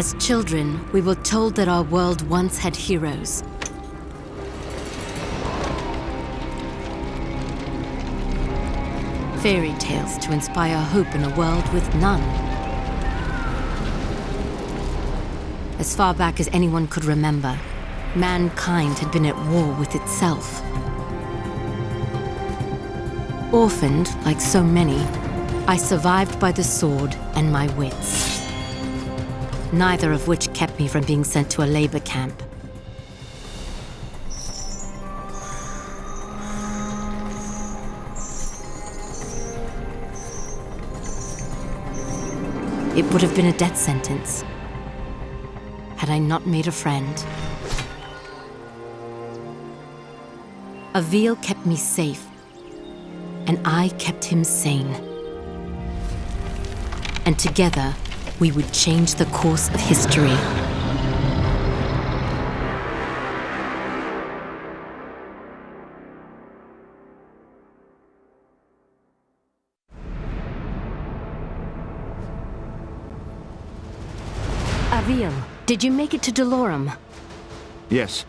As children, we were told that our world once had heroes. Fairy tales to inspire hope in a world with none. As far back as anyone could remember, mankind had been at war with itself. Orphaned, like so many, I survived by the sword and my wits. Neither of which kept me from being sent to a labor camp. It would have been a death sentence had I not made a friend. Avil kept me safe, and I kept him sane. And together, we would change the course of history. Avil, did you make it to Dolorum? Yes.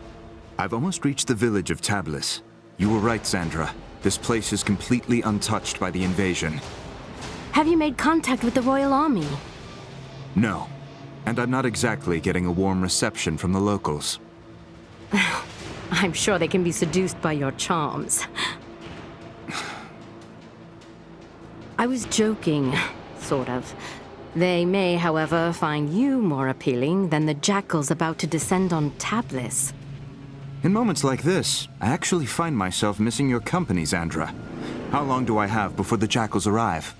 I've almost reached the village of Tablis. You were right, Sandra. This place is completely untouched by the invasion. Have you made contact with the Royal Army? No. And I'm not exactly getting a warm reception from the locals. I'm sure they can be seduced by your charms. I was joking, sort of. They may, however, find you more appealing than the jackals about to descend on Tablis. In moments like this, I actually find myself missing your company, Sandra. How long do I have before the jackals arrive?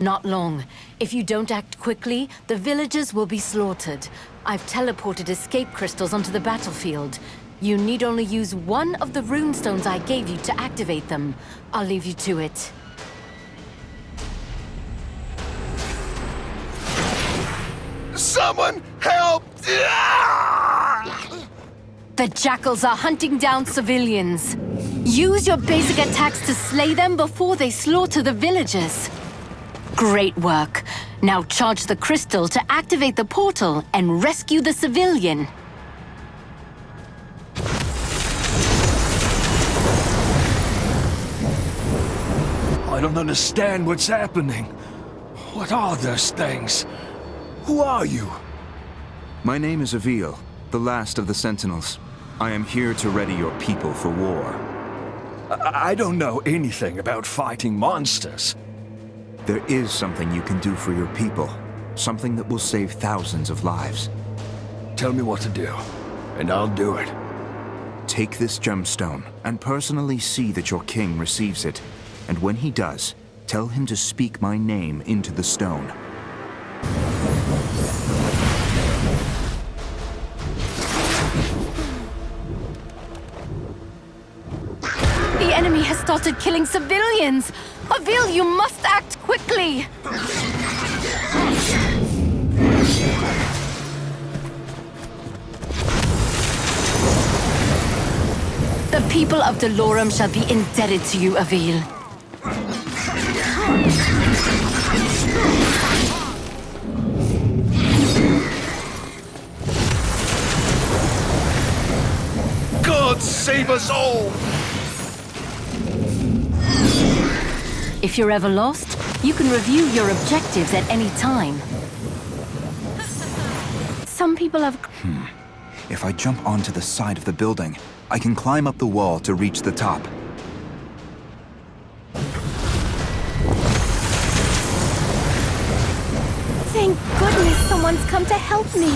Not long. If you don't act quickly, the villagers will be slaughtered. I've teleported escape crystals onto the battlefield. You need only use one of the runestones I gave you to activate them. I'll leave you to it. Someone help! The jackals are hunting down civilians. Use your basic attacks to slay them before they slaughter the villagers. Great work. Now charge the crystal to activate the portal and rescue the civilian. I don't understand what's happening. What are those things? Who are you? My name is Avil, the last of the Sentinels. I am here to ready your people for war. I don't know anything about fighting monsters. There is something you can do for your people. Something that will save thousands of lives. Tell me what to do, and I'll do it. Take this gemstone, and personally see that your king receives it. And when he does, tell him to speak my name into the stone. The enemy has started killing civilians! Avil, you must act quickly! The people of Dolorum shall be indebted to you, Avil. God save us all! If you're ever lost, you can review your objectives at any time. Some people have... If I jump onto the side of the building, I can climb up the wall to reach the top. Thank goodness someone's come to help me.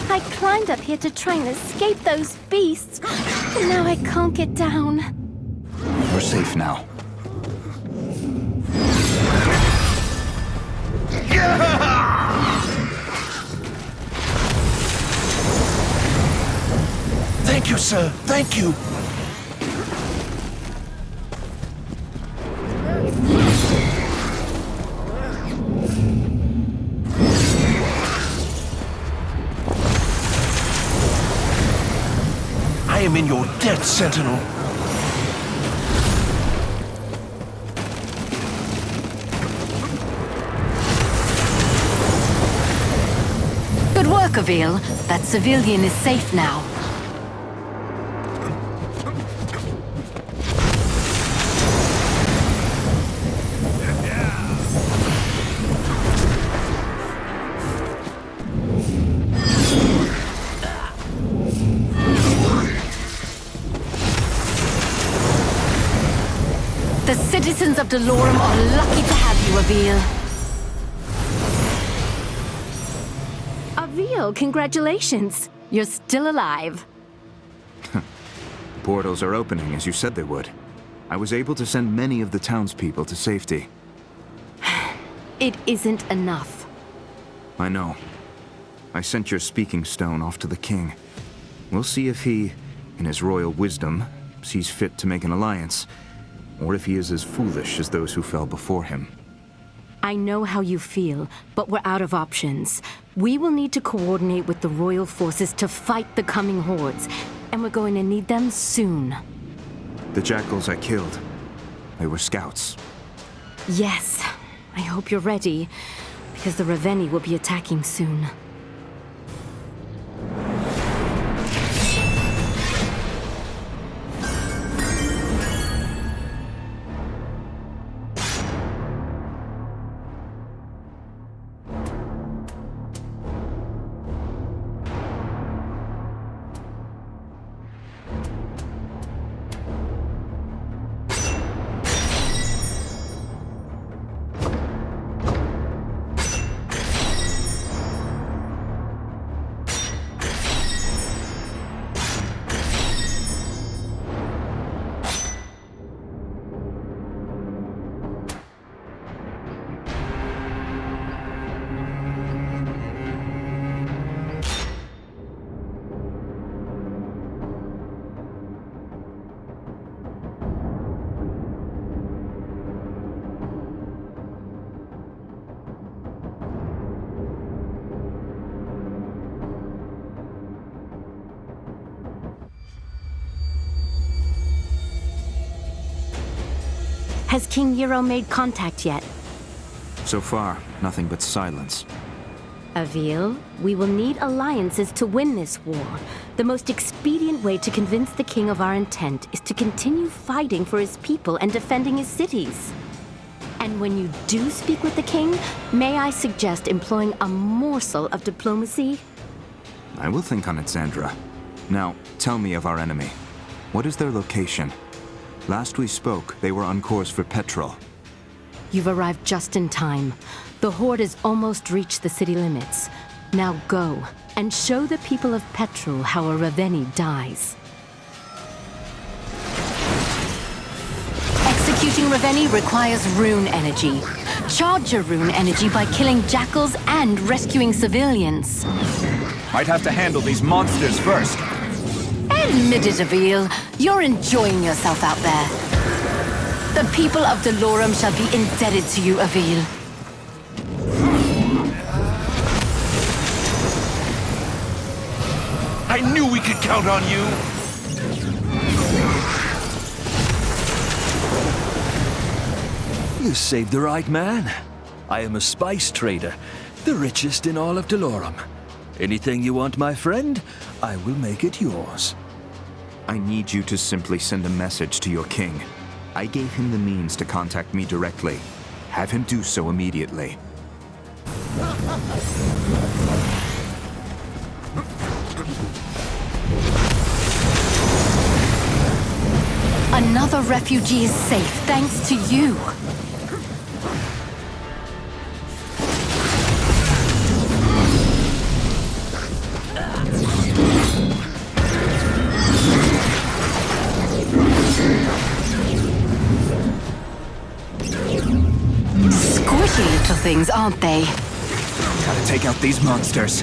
I climbed up here to try and escape those beasts, but now I can't get down. You're safe now. Thank you, sir. Thank you. I am in your debt, Sentinel. Good work, Avil. That civilian is safe now. The citizens of Delorum are lucky to have you, Avil. Avil, congratulations. You're still alive. Portals are opening as you said they would. I was able to send many of the townspeople to safety. It isn't enough. I know. I sent your speaking stone off to the king. We'll see if he, in his royal wisdom, sees fit to make an alliance, or if he is as foolish as those who fell before him. I know how you feel, but we're out of options. We will need to coordinate with the royal forces to fight the coming hordes, and we're going to need them soon. The jackals I killed, they were scouts. Yes, I hope you're ready, because the Ravenii will be attacking soon. Has King Euro made contact yet? So far, nothing but silence. Avil, we will need alliances to win this war. The most expedient way to convince the king of our intent is to continue fighting for his people and defending his cities. And when you do speak with the king, may I suggest employing a morsel of diplomacy? I will think on it, Sandra. Now, tell me of our enemy. What is their location? Last we spoke, they were on course for Patron. You've arrived just in time. The horde has almost reached the city limits. Now go, and show the people of Patron how a Ravenii dies. Executing Ravenii requires rune energy. Charge your rune energy by killing jackals and rescuing civilians. Might have to handle these monsters first. Admit it, Avil. You're enjoying yourself out there. The people of Delorum shall be indebted to you, Avil. I knew we could count on you! You saved the right man. I am a spice trader, the richest in all of Delorum. Anything you want, my friend, I will make it yours. I need you to simply send a message to your king. I gave him the means to contact me directly. Have him do so immediately. Another refugee is safe thanks to you. Squishy little things, aren't they? Gotta take out these monsters.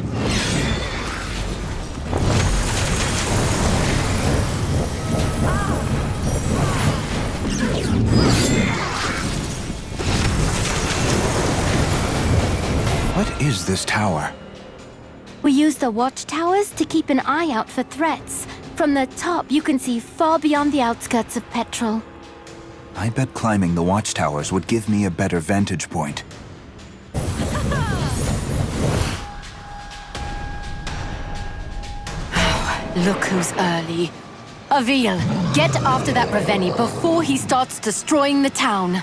What is this tower? We use the watchtowers to keep an eye out for threats. From the top, you can see far beyond the outskirts of Patron. I bet climbing the watchtowers would give me a better vantage point. Look who's early. Avil, get after that Ravenii before he starts destroying the town.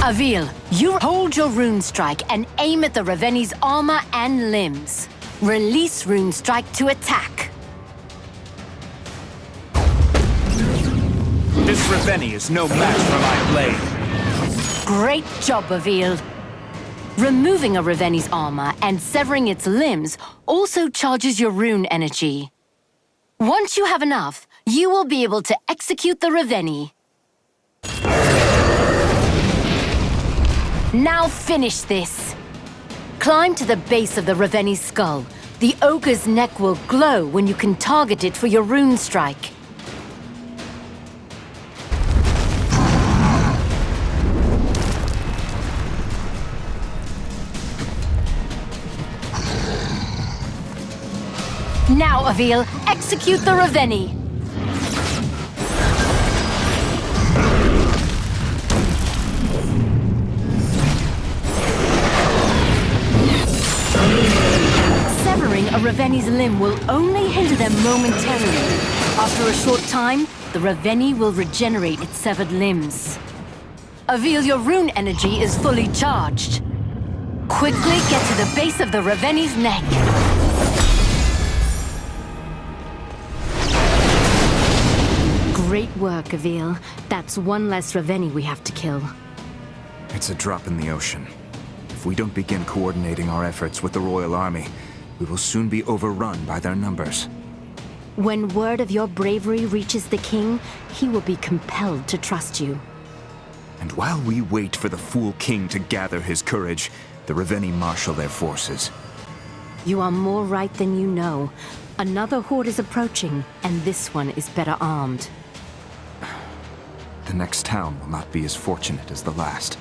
Avil, you hold your rune strike and aim at the Ravenii's armor and limbs. Release rune strike to attack. This Ravenii is no match for my blade. Great job, Avil. Removing a Ravenii's armor and severing its limbs also charges your rune energy. Once you have enough, you will be able to execute the Ravenii. Now finish this! Climb to the base of the Ravenii's skull. The ogre's neck will glow when you can target it for your rune strike. Now, Avil, execute the Ravenii! Severing a Ravenii's limb will only hinder them momentarily. After a short time, the Ravenii will regenerate its severed limbs. Avil, your rune energy is fully charged. Quickly get to the base of the Ravenii's neck. Great work, Avil. That's one less Ravenii we have to kill. It's a drop in the ocean. If we don't begin coordinating our efforts with the Royal Army, we will soon be overrun by their numbers. When word of your bravery reaches the king, he will be compelled to trust you. And while we wait for the fool king to gather his courage, the Ravenii marshal their forces. You are more right than you know. Another horde is approaching, and this one is better armed. The next town will not be as fortunate as the last.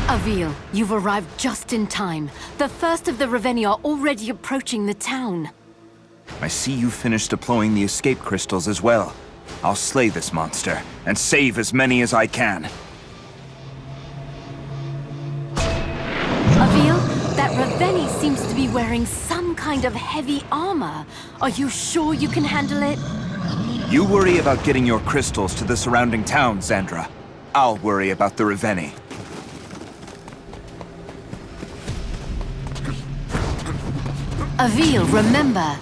Avil, you've arrived just in time. The first of the Ravenii are already approaching the town. I see you finished deploying the escape crystals as well. I'll slay this monster, and save as many as I can. Avil, that Ravenii seems to be wearing some kind of heavy armor. Are you sure you can handle it? You worry about getting your crystals to the surrounding towns, Xandra. I'll worry about the Ravenii. Avil, remember,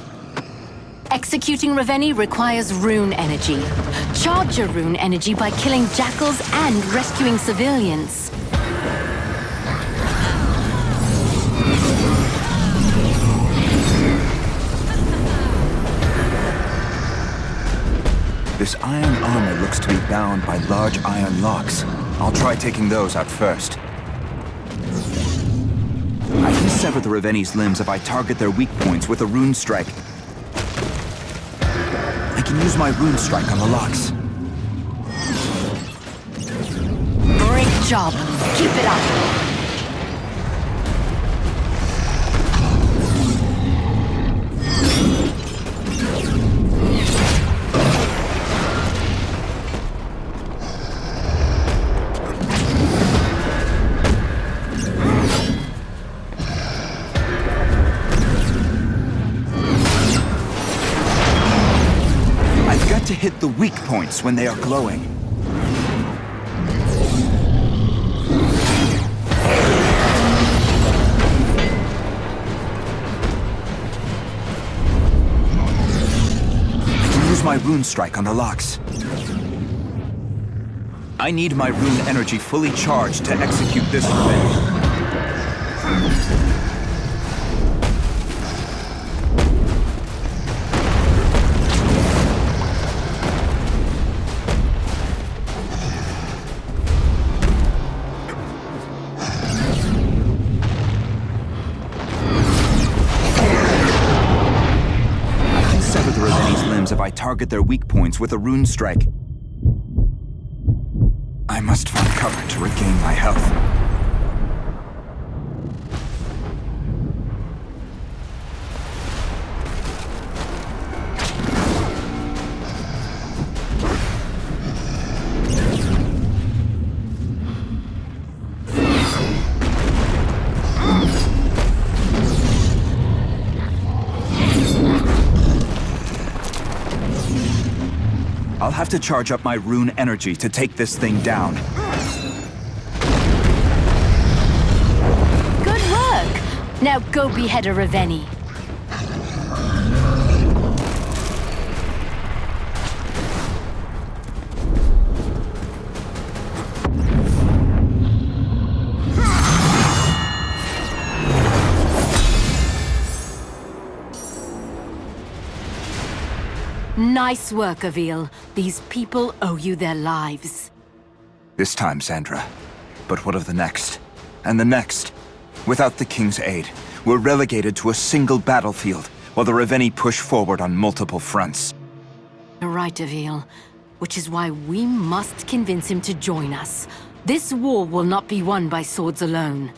executing Ravenii requires rune energy. Charge your rune energy by killing jackals and rescuing civilians. This iron armor looks to be bound by large iron locks. I'll try taking those out first. I can sever the Ravenii's limbs if I target their weak points with a rune strike. I can use my rune strike on the locks. Great job. Keep it up. To hit the weak points when they are glowing. I can use my rune strike on the locks. I need my rune energy fully charged to execute this revenge. If I target their weak points with a rune strike. I must find cover to regain my health. I'll have to charge up my rune energy to take this thing down. Good work! Now go behead a Ravenii. Nice work, Avil. These people owe you their lives. This time, Sandra. But what of the next? And the next? Without the King's aid, we're relegated to a single battlefield, while the Ravenii push forward on multiple fronts. You're right, Avil. Which is why we must convince him to join us. This war will not be won by swords alone.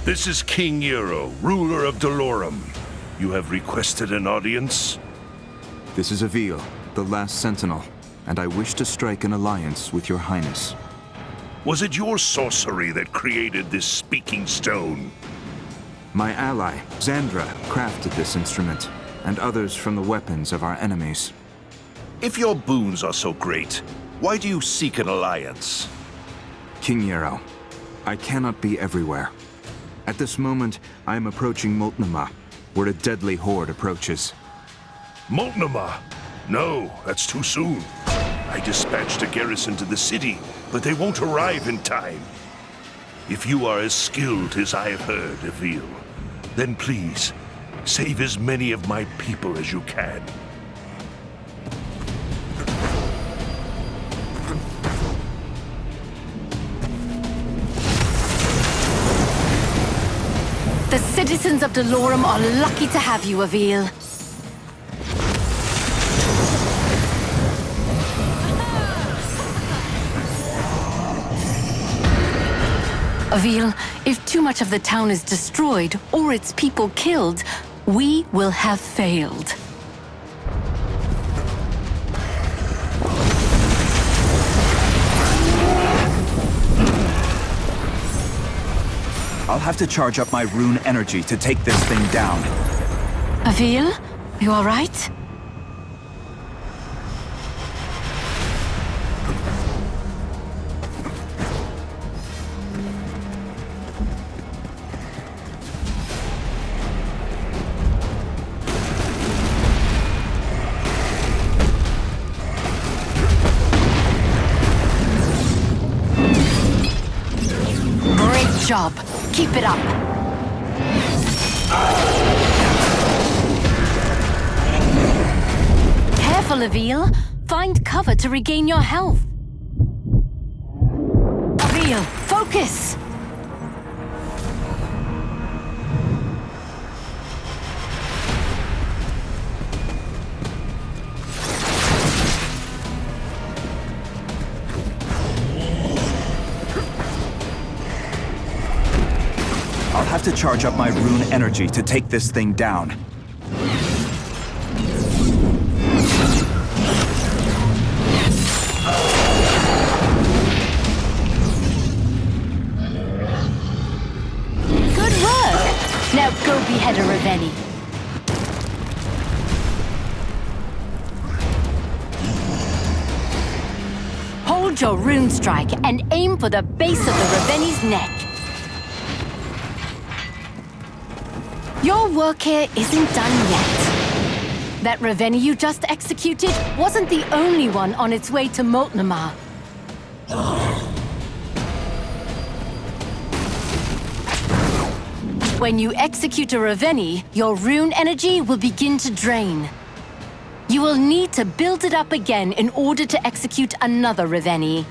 This is King Nero, ruler of Dolorum. You have requested an audience? This is Avil, the last Sentinel, and I wish to strike an alliance with your highness. Was it your sorcery that created this speaking stone? My ally, Xandra, crafted this instrument, and others from the weapons of our enemies. If your boons are so great, why do you seek an alliance? King Nero, I cannot be everywhere. At this moment, I am approaching MULTNOMAH, where a deadly horde approaches. MULTNOMAH? No, that's too soon. I dispatched a garrison to the city, but they won't arrive in time. If you are as skilled as I have heard, Avil, then please, save as many of my people as you can. The citizens of Delorum are lucky to have you, Avil. Avil, if too much of the town is destroyed or its people killed, we will have failed. I'll have to charge up my rune energy to take this thing down. Avil, you all right? Job. Keep it up. Careful, Avil. Find cover to regain your health. Avil, focus! I'll have to charge up my rune energy to take this thing down. Good work! Now go behead a Ravenii. Hold your rune strike and aim for the base of the Ravenii's neck. Your work here isn't done yet. That Ravenii you just executed wasn't the only one on its way to MULTNOMAH. When you execute a Ravenii, your rune energy will begin to drain. You will need to build it up again in order to execute another Ravenii.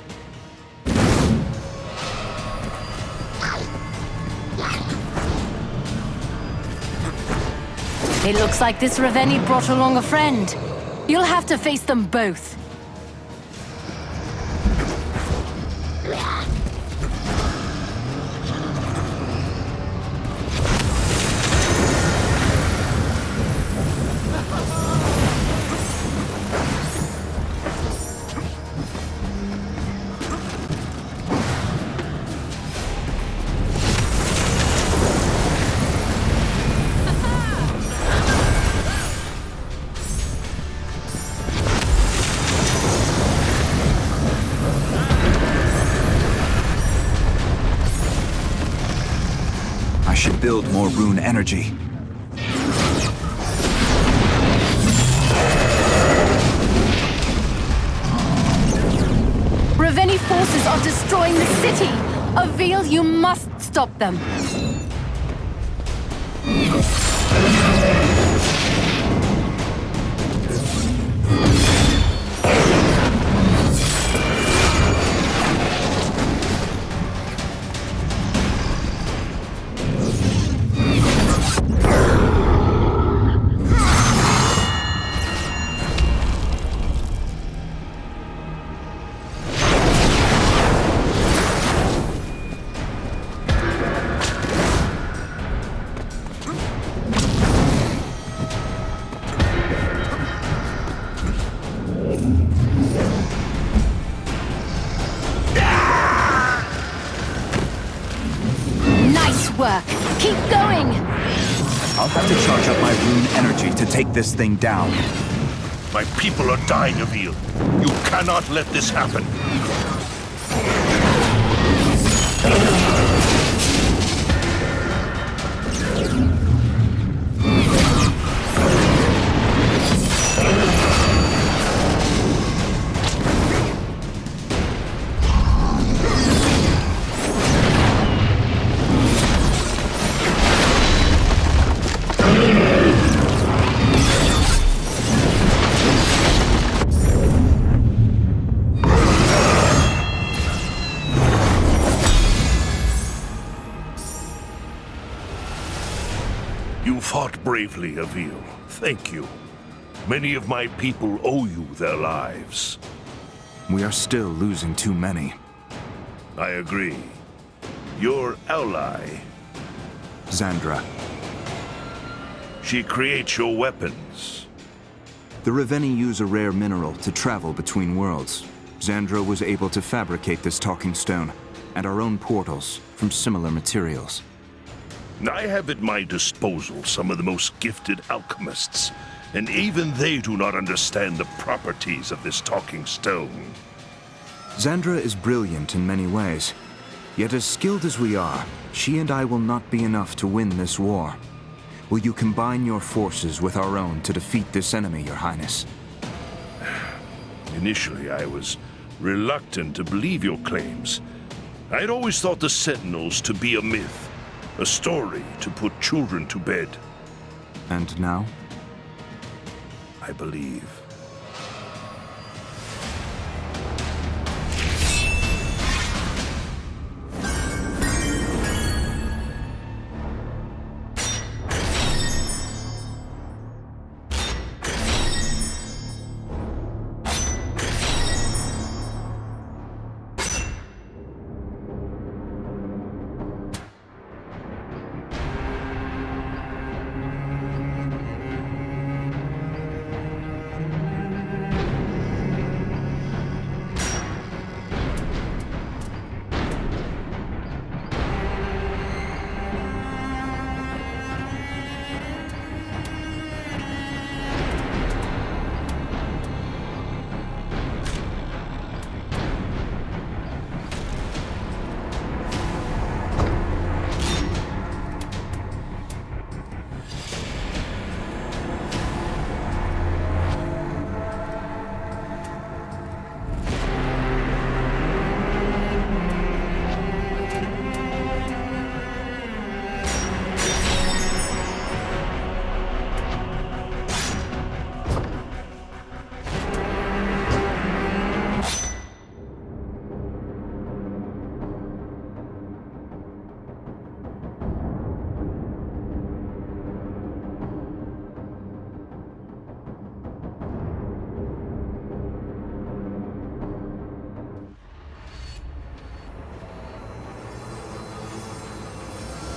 It looks like this Ravenii brought along a friend. You'll have to face them both. I should build more rune energy. Ravenii forces are destroying the city! Avil, you must stop them! Work. Keep going! I'll have to charge up my rune energy to take this thing down. My people are dying, Avil. You cannot let this happen. You fought bravely, Avil. Thank you. Many of my people owe you their lives. We are still losing too many. I agree. Your ally, Xandra. she creates your weapons. The Ravenii use a rare mineral to travel between worlds. Xandra was able to fabricate this talking stone, and our own portals, from similar materials. I have at my disposal some of the most gifted alchemists, and even they do not understand the properties of this talking stone. Xandra is brilliant in many ways. Yet as skilled as we are, she and I will not be enough to win this war. Will you combine your forces with our own to defeat this enemy, Your Highness? Initially, I was reluctant to believe your claims. I'd always thought the Sentinels to be a myth, a story to put children to bed. And now? I believe.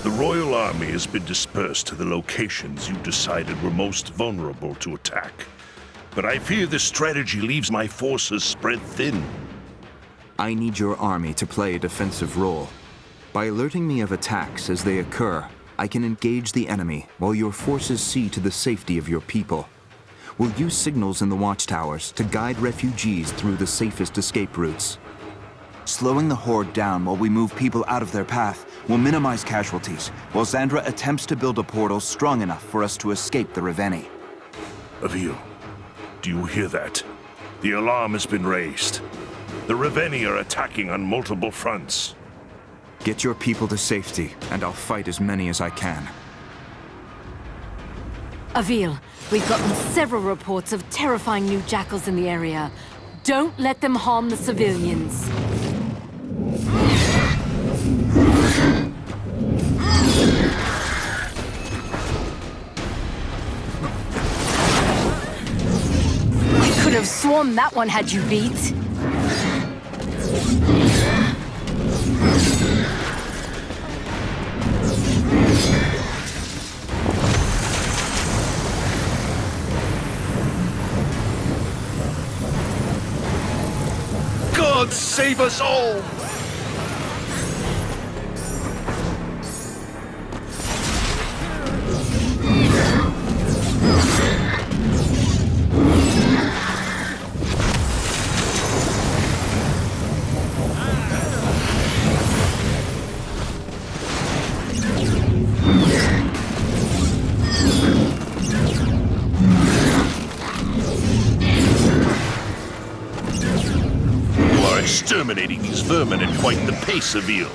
The Royal Army has been dispersed to the locations you decided were most vulnerable to attack. But I fear this strategy leaves my forces spread thin. I need your army to play a defensive role. By alerting me of attacks as they occur, I can engage the enemy while your forces see to the safety of your people. We'll use signals in the watchtowers to guide refugees through the safest escape routes. Slowing the horde down while we move people out of their path will minimize casualties, while Xandra attempts to build a portal strong enough for us to escape the Ravenii. Avil, do you hear that? The alarm has been raised. The Ravenii are attacking on multiple fronts. Get your people to safety, and I'll fight as many as I can. Avil, we've gotten several reports of terrifying new jackals in the area. Don't let them harm the civilians. I could have sworn that one had you beat. God save us all! Exterminating these vermin at quite the pace, Avil.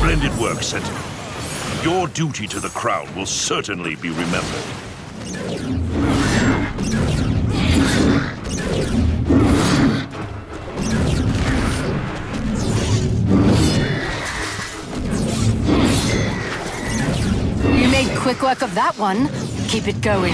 Splendid work, Sentinel. Your duty to the crown will certainly be remembered. You made quick work of that one. Keep it going.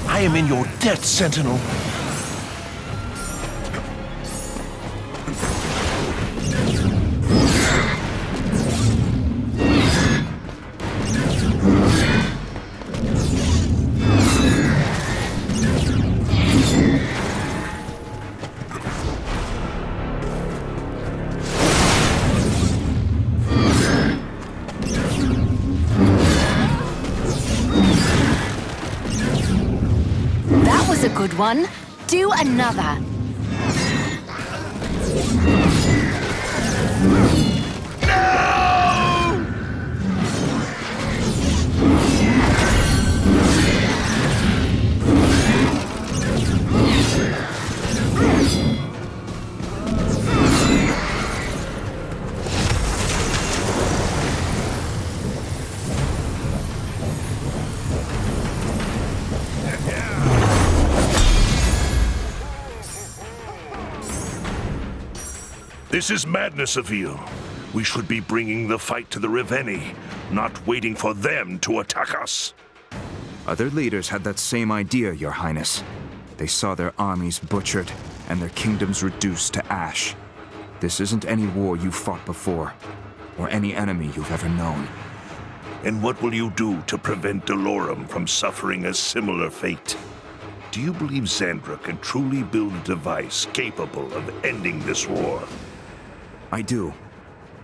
I am in your debt, Sentinel. A good one. Do another. This is madness, Avil. We should be bringing the fight to the Ravenii, not waiting for them to attack us. Other leaders had that same idea, Your Highness. They saw their armies butchered and their kingdoms reduced to ash. This isn't any war you fought before, or any enemy you've ever known. And what will you do to prevent Dolorum from suffering a similar fate? Do you believe Xandra can truly build a device capable of ending this war? I do.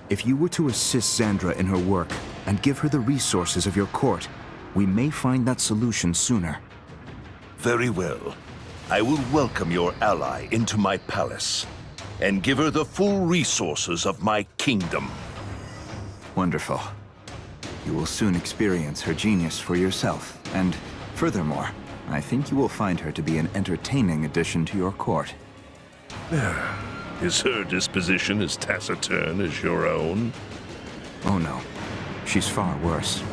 If you were to assist Xandra in her work and give her the resources of your court, we may find that solution sooner. Very well. I will welcome your ally into my palace and give her the full resources of my kingdom. Wonderful. You will soon experience her genius for yourself, and furthermore, I think you will find her to be an entertaining addition to your court. Is her disposition as taciturn as your own? Oh no, she's far worse.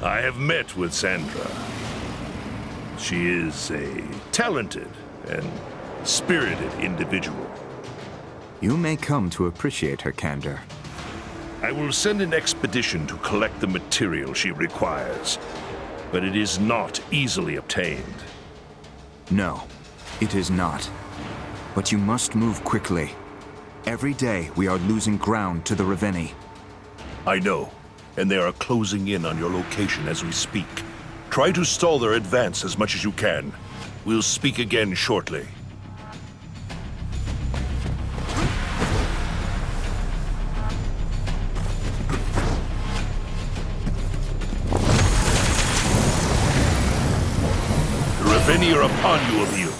I have met with Xandra. She is a talented and spirited individual. You may come to appreciate her candor. I will send an expedition to collect the material she requires, but it is not easily obtained. No, it is not. But you must move quickly. Every day we are losing ground to the Ravenii. I know, and they are closing in on your location as we speak. Try to stall their advance as much as you can. We'll speak again shortly. The Ravenii are upon you, Avil.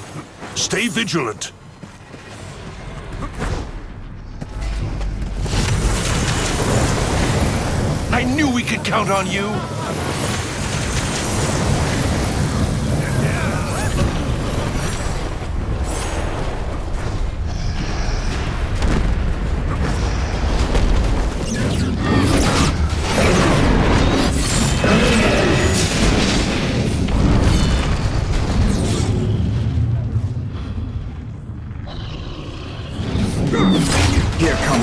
Stay vigilant. I knew we could count on you!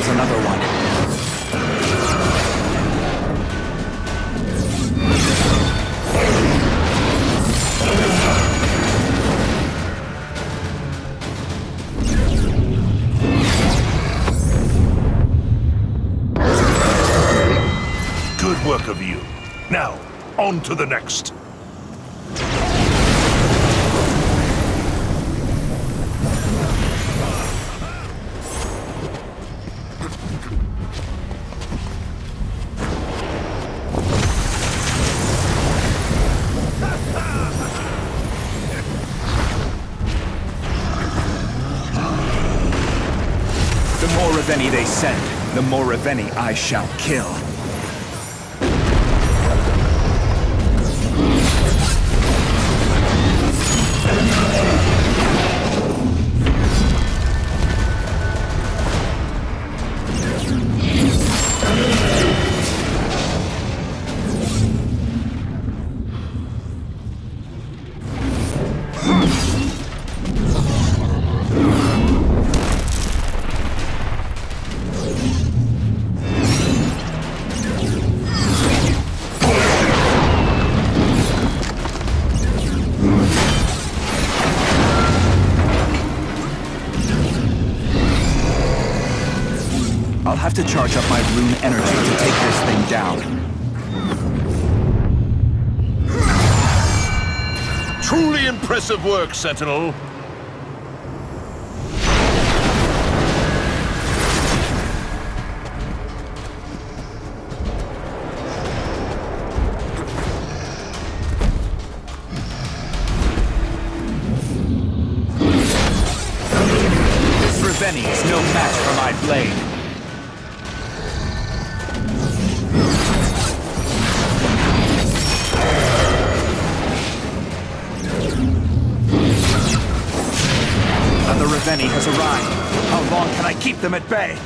There's another one. Good work of you. Now, on to the next. The more Ravenii they send, the more Ravenii I shall kill. I'll have to charge up my rune energy to take this thing down. Truly impressive work, Sentinel. This Ravenii is no match for my blade. Another Ravenii has arrived. How long can I keep them at bay?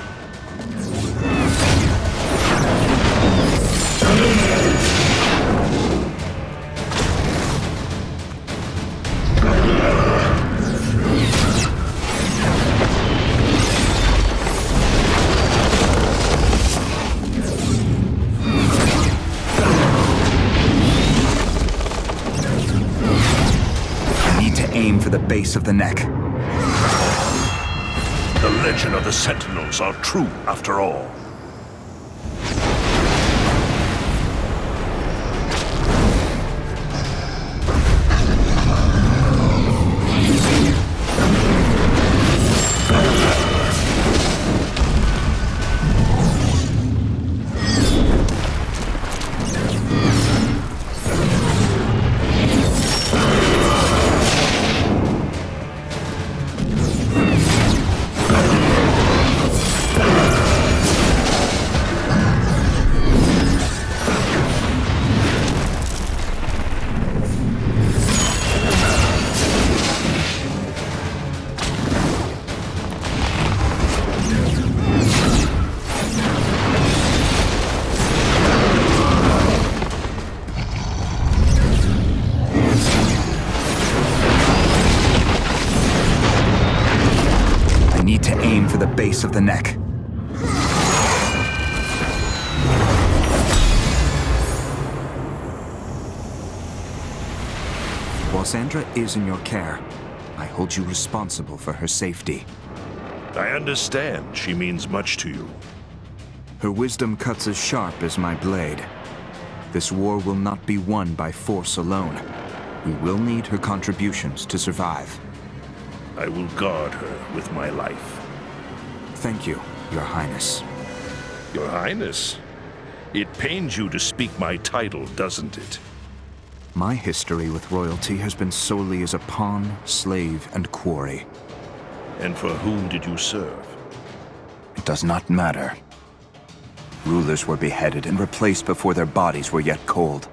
I need to aim for the base of the neck. The legend of the Sentinels are true after all. For the base of the neck. While Sandra is in your care, I hold you responsible for her safety. I understand she means much to you. Her wisdom cuts as sharp as my blade. This war will not be won by force alone. We will need her contributions to survive. I will guard her with my life. Thank you, Your Highness. Your Highness, it pains you to speak my title, doesn't it? My history with royalty has been solely as a pawn, slave, and quarry. And for whom did you serve? It does not matter. Rulers were beheaded and replaced before their bodies were yet cold.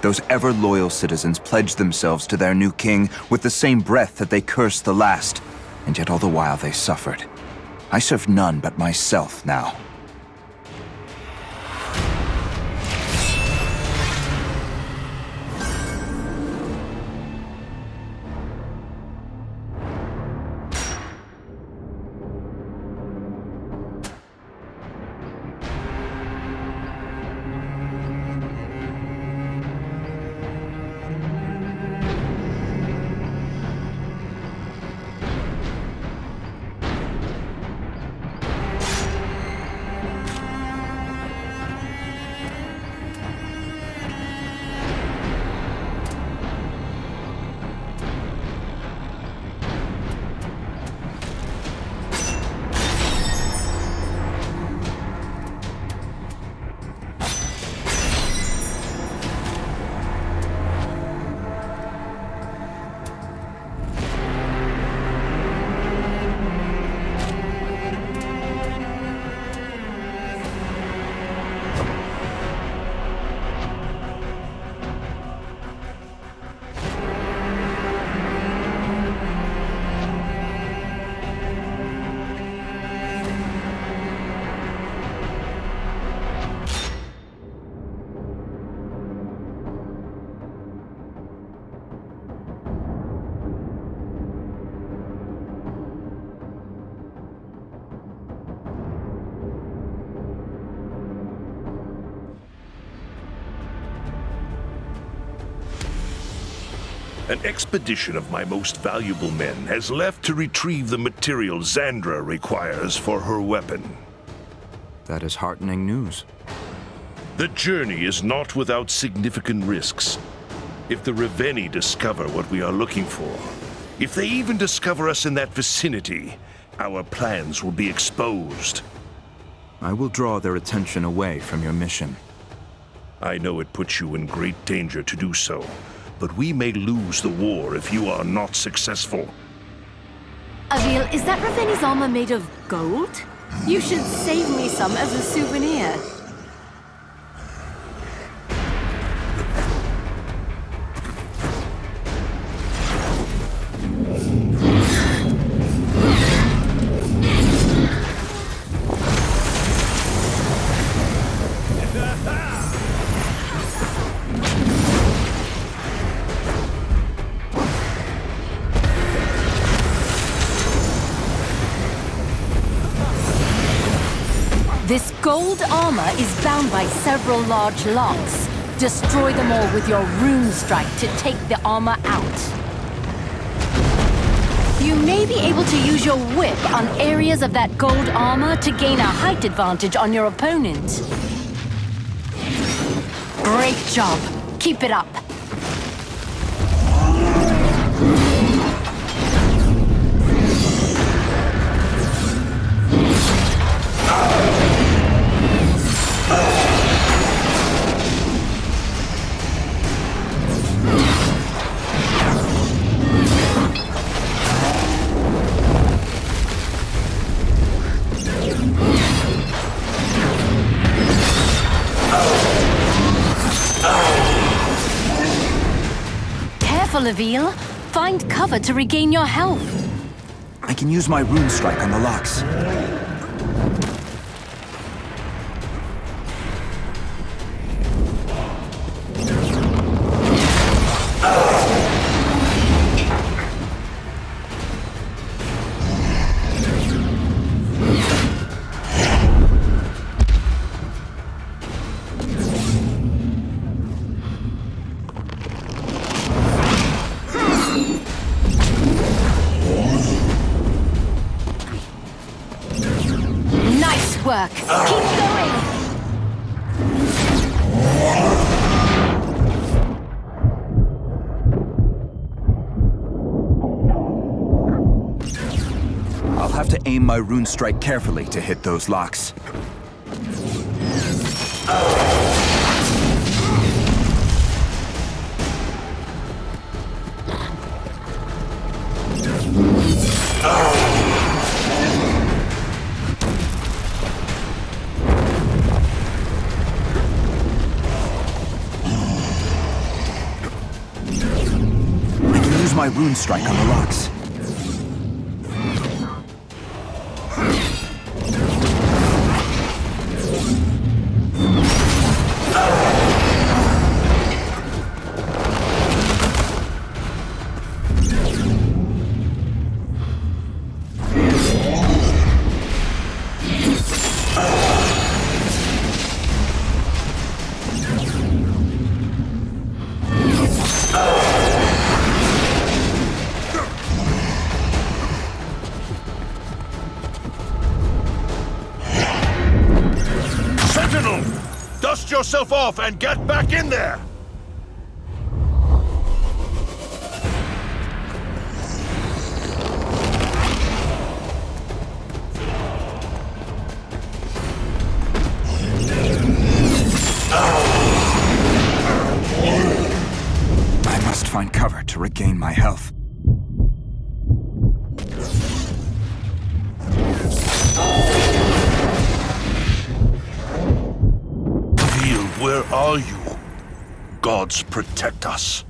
Those ever-loyal citizens pledged themselves to their new king with the same breath that they cursed the last, and yet all the while they suffered. I serve none but myself now. An expedition of my most valuable men has left to retrieve the material Xandra requires for her weapon. That is heartening news. The journey is not without significant risks. If the Ravenii discover what we are looking for, if they even discover us in that vicinity, our plans will be exposed. I will draw their attention away from your mission. I know it puts you in great danger to do so, but we may lose the war if you are not successful. Avil, is that Raveni's armor made of gold? You should save me some as a souvenir. This gold armor is bound by several large locks. Destroy them all with your rune strike to take the armor out. You may be able to use your whip on areas of that gold armor to gain a height advantage on your opponent. Great job. Keep it up. Avil, find cover to regain your health. I can use my rune strike on the locks. Work. Keep going! I'll have to aim my rune strike carefully to hit those locks. My rune strike on the locks. Sentinel! Dust yourself off and get back in there! I must find cover to regain my health. Where are you? Gods protect us.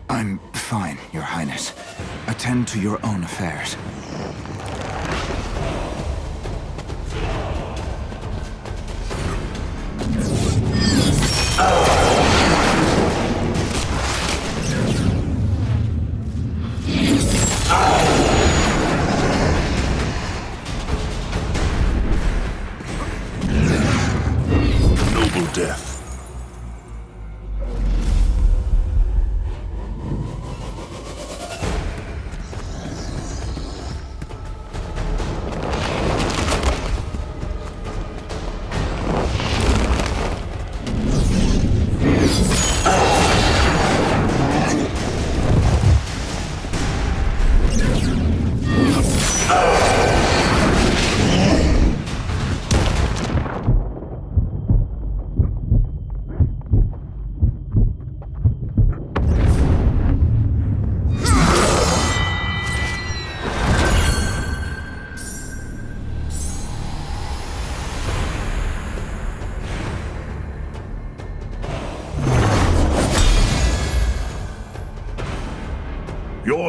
I'm fine, Your Highness. Attend to your own affairs. Noble death.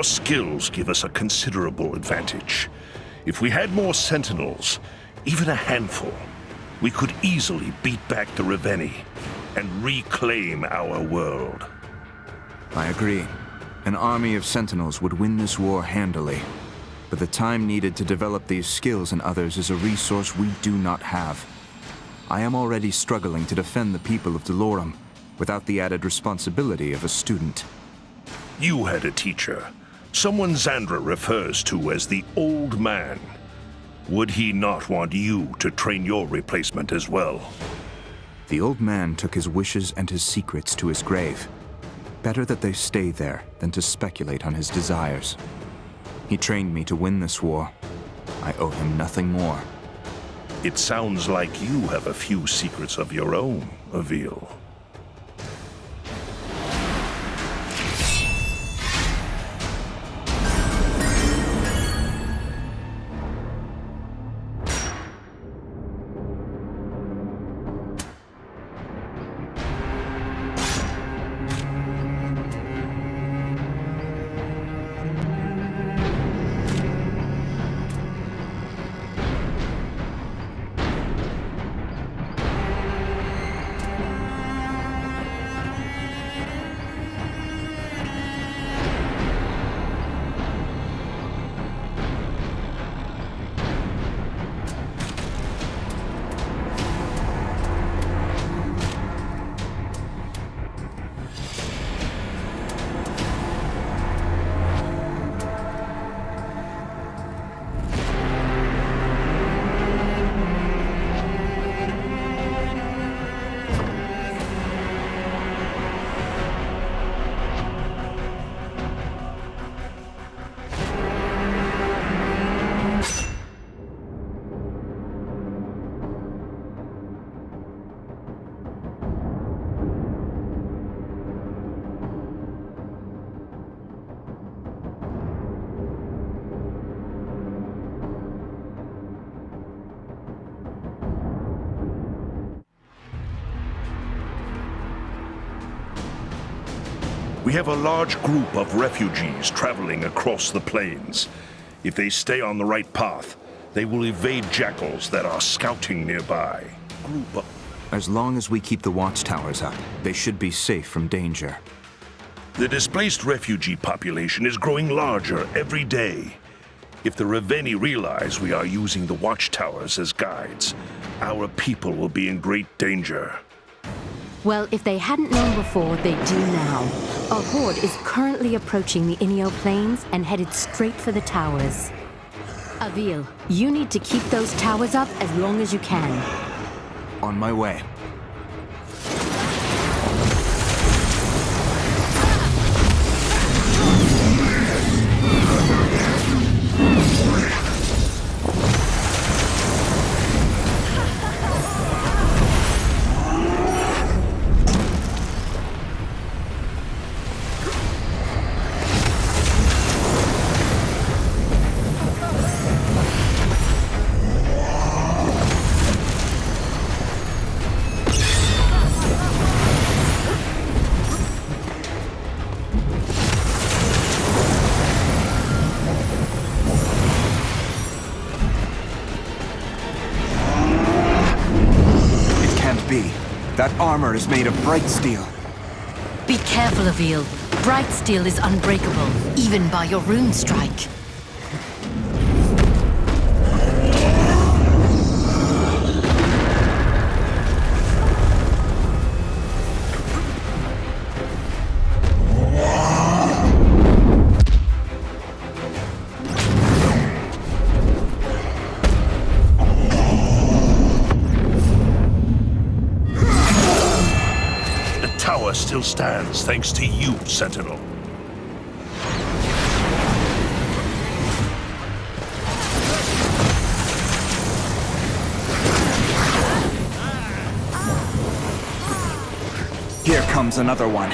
Our skills give us a considerable advantage. If we had more Sentinels, even a handful, we could easily beat back the Ravenii and reclaim our world. I agree. An army of Sentinels would win this war handily. But the time needed to develop these skills in others is a resource we do not have. I am already struggling to defend the people of Delorum, without the added responsibility of a student. You had a teacher, someone Xandra refers to as the Old Man. Would he not want you to train your replacement as well? The old man took his wishes and his secrets to his grave. Better that they stay there than to speculate on his desires. He trained me to win this war. I owe him nothing more. It sounds like you have a few secrets of your own, Avil. We have a large group of refugees traveling across the plains. If they stay on the right path, they will evade jackals that are scouting nearby. As long as we keep the watchtowers up, they should be safe from danger. The displaced refugee population is growing larger every day. If the Ravenii realize we are using the watchtowers as guides, our people will be in great danger. Well, if they hadn't known before, they do now. A horde is currently approaching the Inio Plains and headed straight for the towers. Avil, you need to keep those towers up as long as you can. On my way. That armor is made of bright steel. Be careful, Avil. Bright steel is unbreakable, even by your rune strike. Still stands thanks to you, Sentinel. Here comes another one.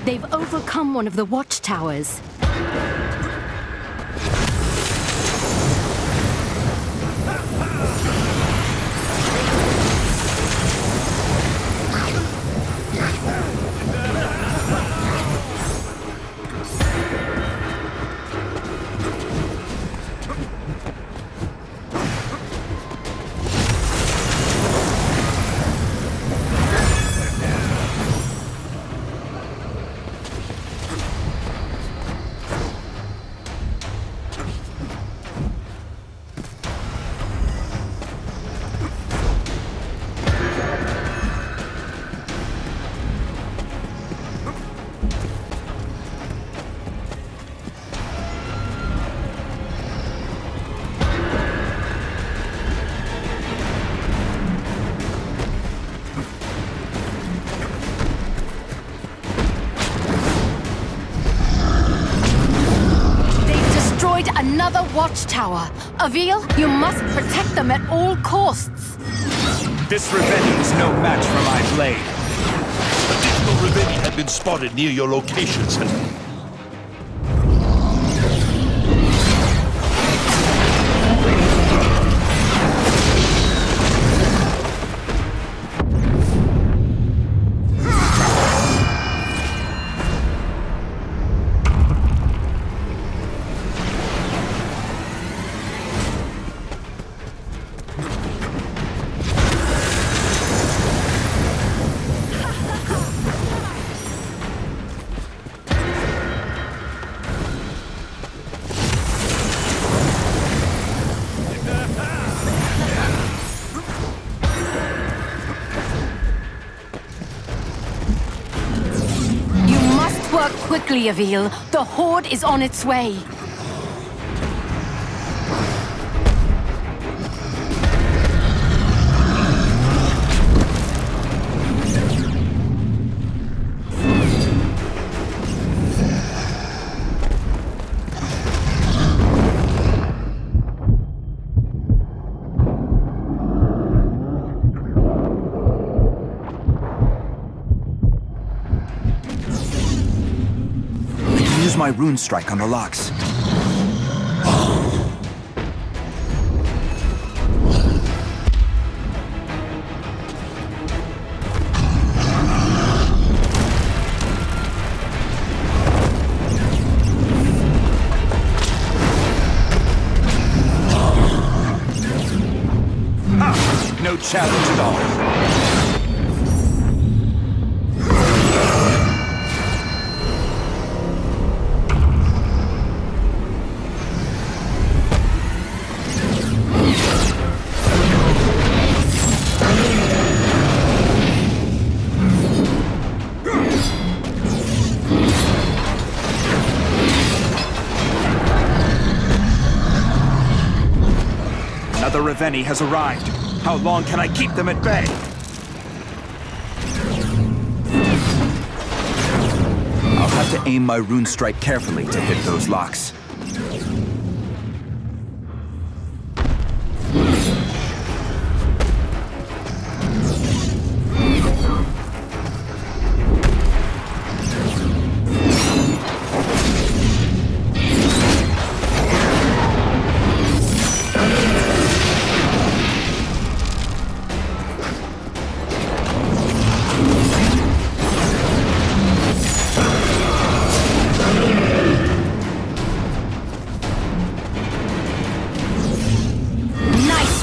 They've overcome one of the watchtowers. Another watchtower. Avil, you must protect them at all costs. This Ravenii is no match for my blade. Additional Ravenii have been spotted near your location, Sentinel. Work quickly, Avil. The horde is on its way. My rune strike on the locks. No challenge at all. The Ravenii has arrived. How long can I keep them at bay? I'll have to aim my rune strike carefully to hit those locks.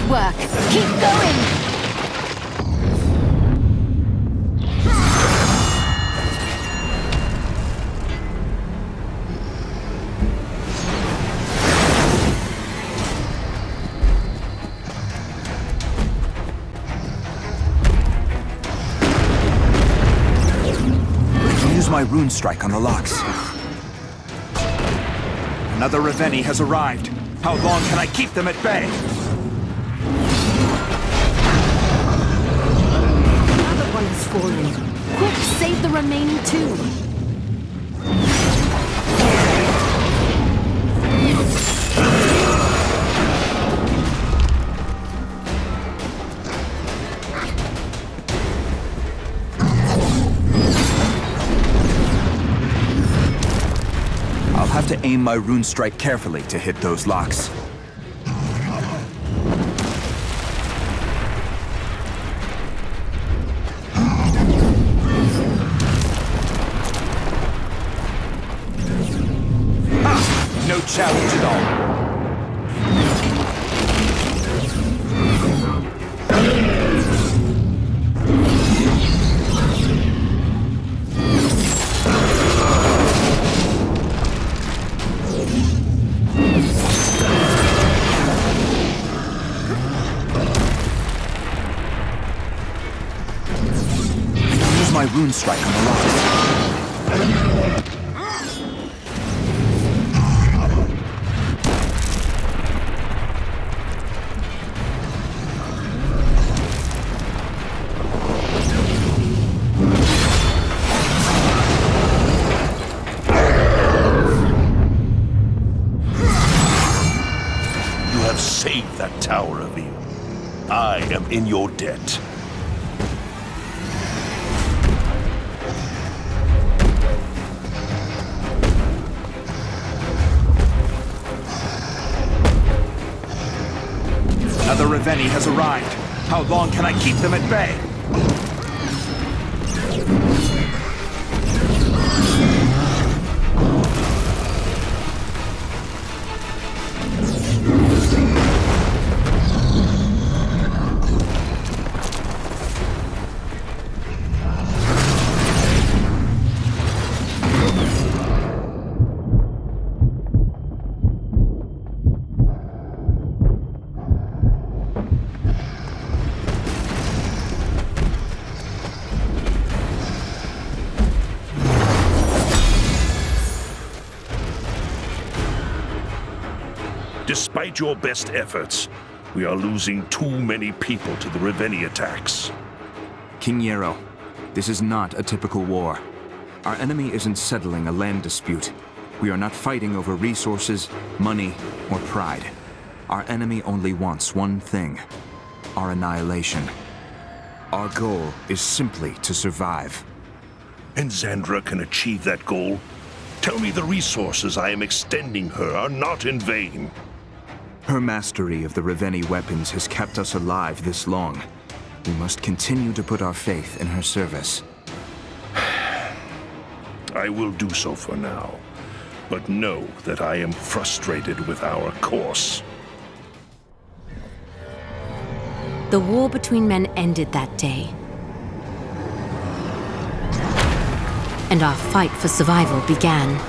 Work. Keep going! Use my rune strike on the locks. Another Ravenii has arrived. How long can I keep them at bay? Has fallen. Quick, save the remaining two. to aim my rune strike carefully to hit those locks. No challenge at all. Use my rune strike on the locks. Save that tower, Avil. I am in your debt. Another Ravenii has arrived. How long can I keep them at bay? Despite your best efforts, we are losing too many people to the Ravenii attacks. King Yarrow, this is not a typical war. Our enemy isn't settling a land dispute. We are not fighting over resources, money, or pride. Our enemy only wants one thing: our annihilation. Our goal is simply to survive. And Xandra can achieve that goal? Tell me the resources I am extending her are not in vain. Her mastery of the Ravenii weapons has kept us alive this long. We must continue to put our faith in her service. I will do so for now, but know that I am frustrated with our course. The war between men ended that day. And our fight for survival began.